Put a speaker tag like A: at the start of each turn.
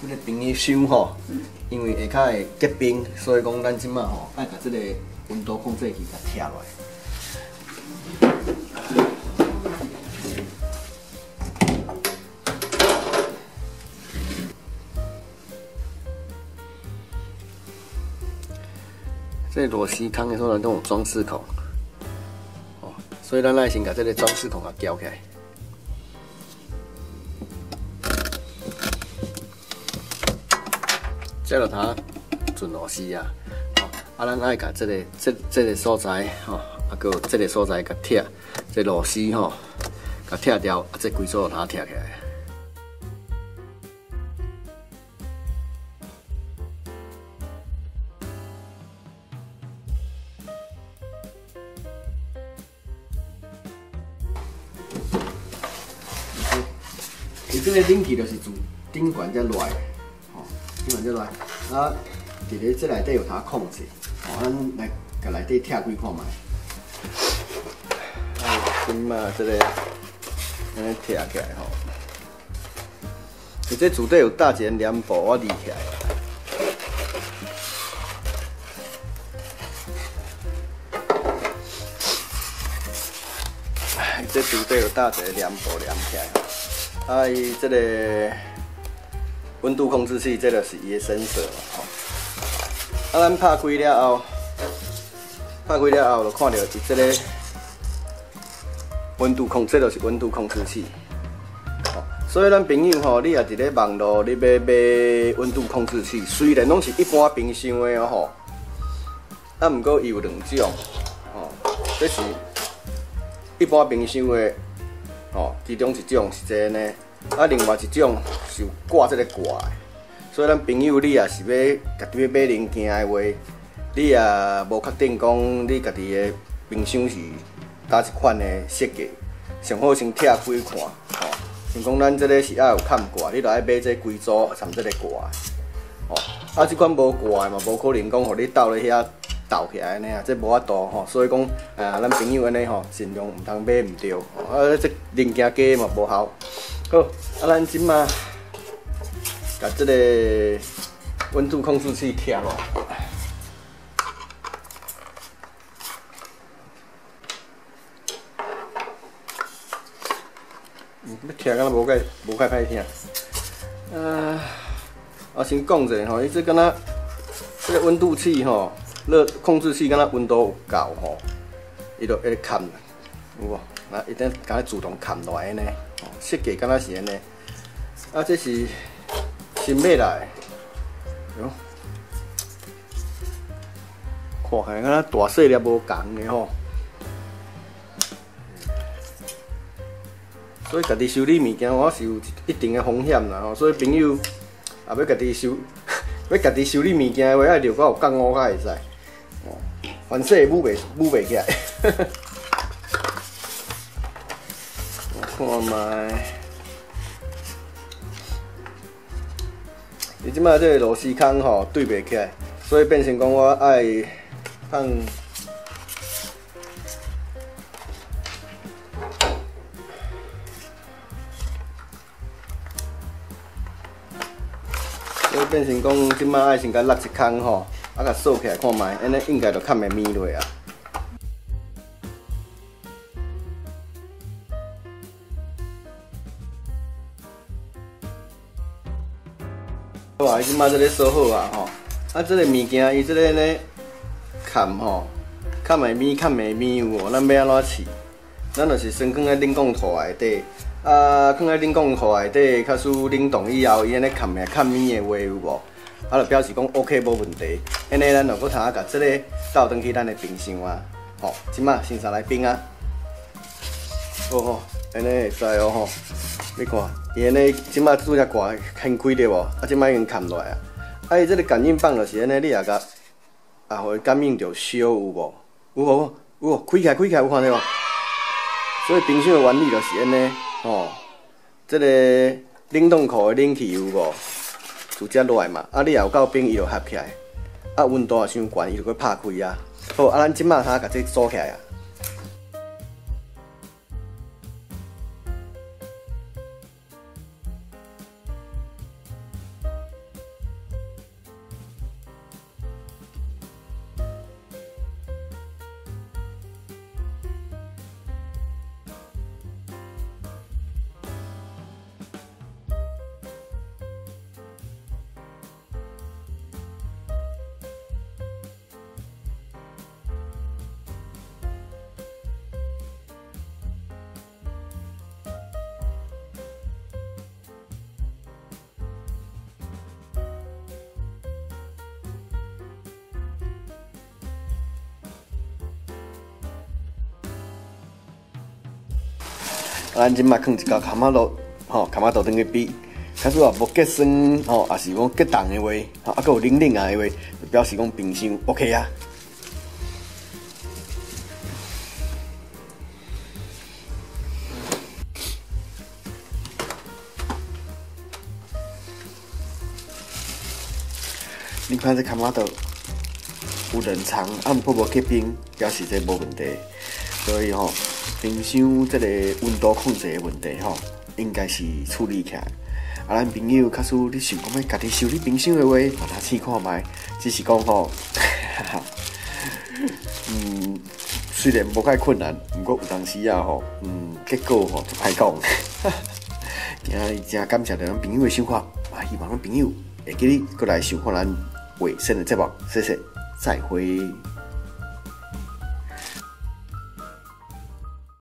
A: 这个冰的箱吼，因为下骹会结冰，所以讲咱即马吼爱把这个温度控制器给拆落来。这螺丝孔的说都有装饰孔，哦，所以咱爱先把这个装饰孔给撬起来。 接落它转螺丝啊，哦，啊，咱爱甲这个所在吼，啊，搁这个所在甲拆，这螺丝吼，甲拆掉，啊，这规组它拆起来。伊这个冷气就是自顶管才来的。 基本就来，啊，伫咧这内底有它控制，哦，咱来甲内底拆开看卖。啊，今嘛这个安尼拆起来吼，伊这厝底有搭一个帘布，我立起来。伊这厝底有搭一个帘布连起来，啊，伊这个。 温度控制器，这就是伊的sensor嘛，吼。啊，咱拍开了后，就看到伊这个温度控，这就是温度控制器。哦，所以咱朋友吼，你也伫咧网络你要买温度控制器，虽然拢是一般冰箱的哦吼，啊，毋过伊有两种，哦，这是一般冰箱的，哦，其中一种是这呢。 啊，另外一种是挂这个挂的，所以咱朋友你也是要家己要买零件的话，你也无确定讲你家己的冰箱是哪一款的设计，上好先拆开看，吼、像讲咱这个是爱有嵌挂，你就爱买这规组掺这个挂的，哦，啊，这款无挂的嘛，无可能讲互你倒咧遐倒起来安尼啊，这无法度吼，所以讲咱朋友安尼吼，尽量唔通买唔对，啊，这零件假嘛无效。 好，啊，咱即马把这个温度控制器拆落，要拆敢若无介歹听。我先讲者吼，伊这敢若这个温度器吼，热控制器敢若温度有够吼，伊就会砍，有无？那一定敢若自动砍落来呢。 设计敢若是安尼，啊，这是新买来的，哟，看起来敢若大细粒无共的吼，所以家己修理物件，我是有一定的风险啦吼，所以朋友也要家己修，要家己修理物件的话，爱留到有降污才会使，哦，凡细舞袂起来。看卖，你即摆这个螺丝孔吼对袂起来，所以变成讲我爱放。所以变成讲即摆爱先甲落一孔吼，啊甲锁起来看卖，安尼应该就较袂咪落啊。 好啊，伊即马这个锁好啊吼，啊，这个物件伊这个呢，嵌吼，嵌袂咪，嵌袂咪有无？咱要安怎试？咱就是先放在冷冻库内底，啊，放在冷冻库内底，假使冷冻以后，伊安尼嵌起来嵌咪的话有无？啊，就表示讲 OK 无问题。安尼咱就搁通啊，甲这个倒转去咱的冰箱啊，吼，即马先上来冰啊，哦，安尼会使哦吼，你看。 伊安尼，即摆拄则挂掀开着无？啊，即摆已经嵌落来啊！啊，伊这个感应棒就是安尼，你也甲互伊感应着烧有无？有无？有无？开起来，有看到无？所以冰箱的原理就是安尼，吼，这个冷冻库的冷气有无？就遮热嘛，啊，你也有够冰，伊就合起来，啊，温度也伤悬，伊就搁拍开啊。好，啊，咱即摆通甲这锁起来啊。咱即马放一包卡玛豆，卡玛豆等去比。假使无结霜，也是讲结冻的话，啊，还有冷冷啊的话，就表示讲冰箱 OK 啊。你看这卡玛豆有冷藏，毋过无结冰，表示这无问题。所以冰箱这个温度控制的问题应该是处理起来。啊，咱朋友，假使你想讲要家己修理冰箱的话，把它试看卖。只是讲虽然无介困难，不过有当时啊结果就歹讲。今日真感谢咱朋友的收看，希望咱朋友会记得过来收看咱卫生的节目，谢谢，再会。